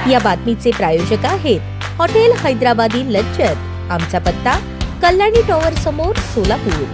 या बातमीचे प्रायोजक आहेत हॉटेल हैदराबादी लज्जत। आमचा पत्ता कल्याणी टॉवर समोर, सोलापूर।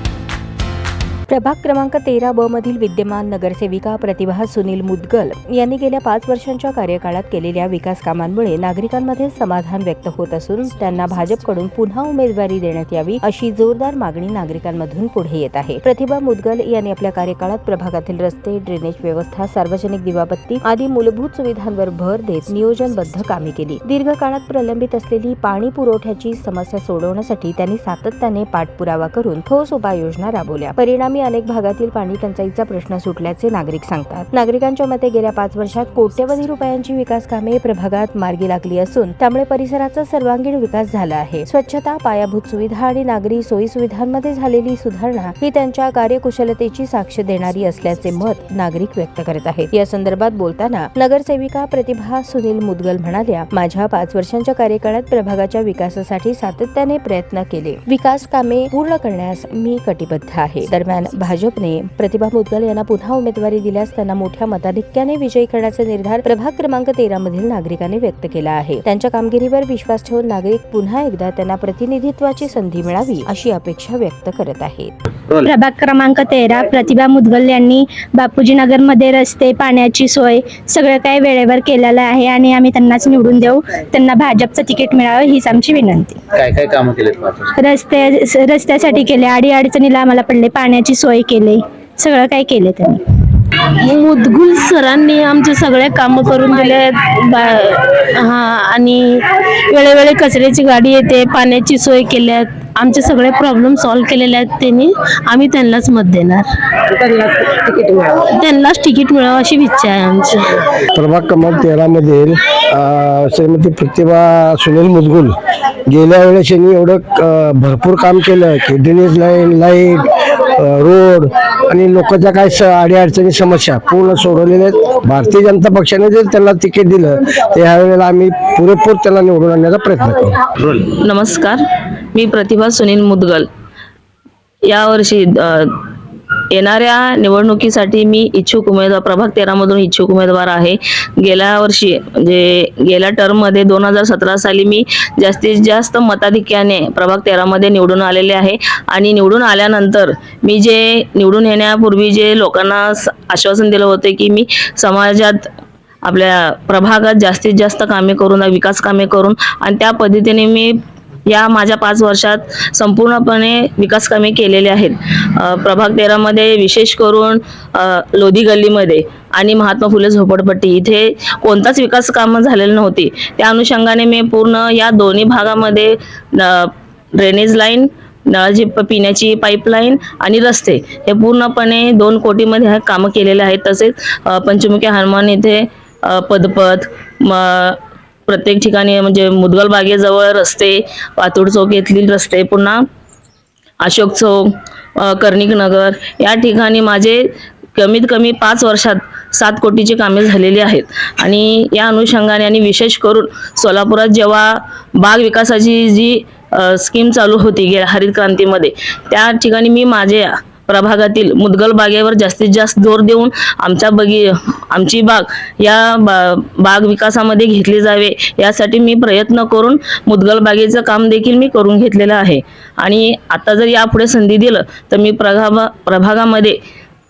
प्रभाग क्रमांक 13 ब मधील विद्यमान नगरसेविका प्रतिभा सुनील मुदगल यांनी गेल्या 5 वर्षांच्या कार्यकाळात केलेल्या विकास कामांमुळे नागरिकांमध्ये समाधान व्यक्त होत असून त्यांना भाजपकडून पुन्हा उमेदवारी देण्यात यावी अशी जोरदार मागणी नागरिकांमधून पुढे येत आहे। प्रतिभा मुदगल यांनी आपल्या कार्यकाळात प्रभागातील रस्ते, ड्रेनेज व्यवस्था, सार्वजनिक दिवाबत्ती आदी मूलभूत सुविधांवर भर देत नियोजनबद्ध कामे केली। दीर्घकाळात प्रलंबित असलेली पाणी पुरवठ्याची समस्या सोडवण्यासाठी त्यांनी सातत्याने पाठपुरावा करून ठोस उपाययोजना राबवल्या। परिणामी अनेक भागातील पाणी टंचाईचा प्रश्न सुटल्याचे नागरिक सांगतात। नागरिकांच्या मते गेल्या 5 वर्षात कोट्यवधी रुपयांची विकास कामे प्रभागात मार्गी लागली असून त्यामुळे परिसराचा सर्वांगीण विकास झाला आहे। स्वच्छता, पायाभूत सुविधा आणि नागरी सोयी सुविधांमध्ये झालेली सुधारणा ही त्यांच्या कार्यकुशलतेची साक्ष देणारी असल्याचे मत नागरिक व्यक्त करत आहेत। या संदर्भात बोलताना नगरसेविका प्रतिभा सुनील मुदगल म्हणाल्या, माझ्या 5 वर्षांच्या कार्यकाळात प्रभागाच्या विकासासाठी सातत्याने प्रयत्न केले। विकास कामे पूर्ण करण्यास मी कटिबद्ध आहे। दरम्यान भाजपने प्रतिभा मुदगल यांना पुन्हा उमेदवारी दिल्यास त्यांना मोठ्या मताधिक्याने विजयी करण्याचा निर्धार प्रभाग क्रमांक 13 मधील नागरिकांनी व्यक्त केला आहे। त्यांच्या कामगिरीवर विश्वास ठेवून नागरिक पुन्हा एकदा त्यांना प्रतिनिधित्वाची संधी मिळावी अशी अपेक्षा व्यक्त करत आहेत। प्रभाग क्रमांक 13 प्रतिभा मुदगल यांनी बापूजी नगर मध्ये रस्ते, पाण्याची सोय सगळं काही वेळेवर केलेलं आहे आणि आम्ही त्यांनाच निवडून देऊ। त्यांना भाजपचं तिकीट मिळावं हीच आमची विनंती। काय काय काम केलेत? रस्त्यासाठी केले, अडीअडचणीला आम्हाला पडले, पाण्याची सोय केली, सगळं काही केले त्यांनी। मुदगुल सरांनी आमचे सगळे काम करून दिले आणि वेळोवेळी कचऱ्याची गाडी येते, पाण्याची सोय केल्यात, आमचे सगळे प्रॉब्लेम सॉल्व्ह केलेले आहेत त्यांनी। आम्ही त्यांनाच मत देणार, त्यांनाच तिकीट मिळावं अशी इच्छा आहे आमची। प्रभाग क्रमांक 13 मधील श्रीमती प्रतिभा सुनील मुदगुल गेल्या वेळेस यांनी एवढं भरपूर काम केलं की ड्रेनेज लाईन, लाईट, रोड आणि लोकांच्या काय अडीअडचणी समस्या पूर्ण सोडवलेल्या आहेत। भारतीय जनता पक्षाने जर त्यांना तिकीट दिलं तर ह्यावेळेला आम्ही पुरेपूर त्यांना निवडून आणण्याचा प्रयत्न करू। नमस्कार, मी प्रतिभा सुनील मुदगल। यावर्षी येणाऱ्या निवडणुकीसाठी मी इच्छुक उमेदवार, प्रभाग 13 मधून इच्छुक उमेदवार आहे। गेल्या वर्षी म्हणजे गेल्या टर्म मध्ये 2017 साली मी जास्तीत जास्त मताधिक्याने प्रभाग 13 मध्ये निवडून आलेले आहे आणि निवडून आल्यानंतर मी जे निवडून येण्यापूर्वी जे लोकांना आश्वासन दिलं होते की मी समाजात आपल्या प्रभागात जास्तीत जास्त कामे करून, विकास कामे करून, आणि त्या पद्धतीने मी या माझ्या 5 वर्षात संपूर्णपणे विकास कामे केलेले आहेत। प्रभाग 13 मध्ये विशेष करून लोधी गल्लीमध्ये आणि महात्मा फुले झोपडपट्टी इथे कोणताच विकास काम झालेले नव्हते। त्या अनुषंगाने मी पूर्ण या दोन्ही भागामध्ये ड्रेनेज लाईन, नळाची पिण्याची पाईपलाईन आणि रस्ते हे पूर्णपणे 2 कोटीमध्ये कामं केलेले आहेत। तसेच पंचमुखी हनुमान इथे पदपथ, प्रत्येक ठिकाणी म्हणजे मुदगल बागेजवळ रस्ते, पातूर चौक येथील रस्ते, पुन्हा अशोक चौक, कर्णिक नगर या ठिकाणी माझे कमीत कमी 5 वर्षात 7 कोटीची कामे झालेली आहेत। आणि या अनुषंगाने आणि विशेष करून सोलापुरात जेव्हा बाग विकासाची जी स्कीम चालू होती गेल्या हरित क्रांतीमध्ये, त्या ठिकाणी मी माझ्या प्रभागातील मुदगल बागेवर जास्तीत जास्त जोर देऊन आमची बाग या बाग विकासामध्ये घेतली जावे यासाठी मी प्रयत्न करून मुदगल बागेचं काम देखील मी करून घेतलेलं आहे। आणि आता जर यापुढे संधी दिलं तर मी प्रभागामध्ये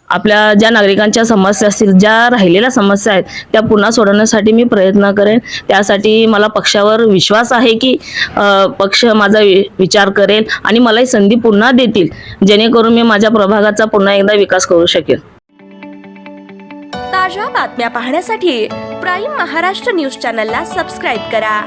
आपल्या ज्या नागरिकांच्या समस्या असतील, ज्या राहिलेल्या समस्या आहेत त्या पुन्हा सोडवण्यासाठी मी प्रयत्न करेन। त्यासाठी मला पक्षावर विश्वास आहे की पक्ष माझा विचार करेल आणि मला ही संधी पुन्हा देतील, जेणेकरून मी माझ्या प्रभागाचा पुन्हा एकदा विकास करू शकेल। ताज्या बातम्या पाहण्यासाठी प्राईम महाराष्ट्र न्यूज चॅनलला सबस्क्राईब करा।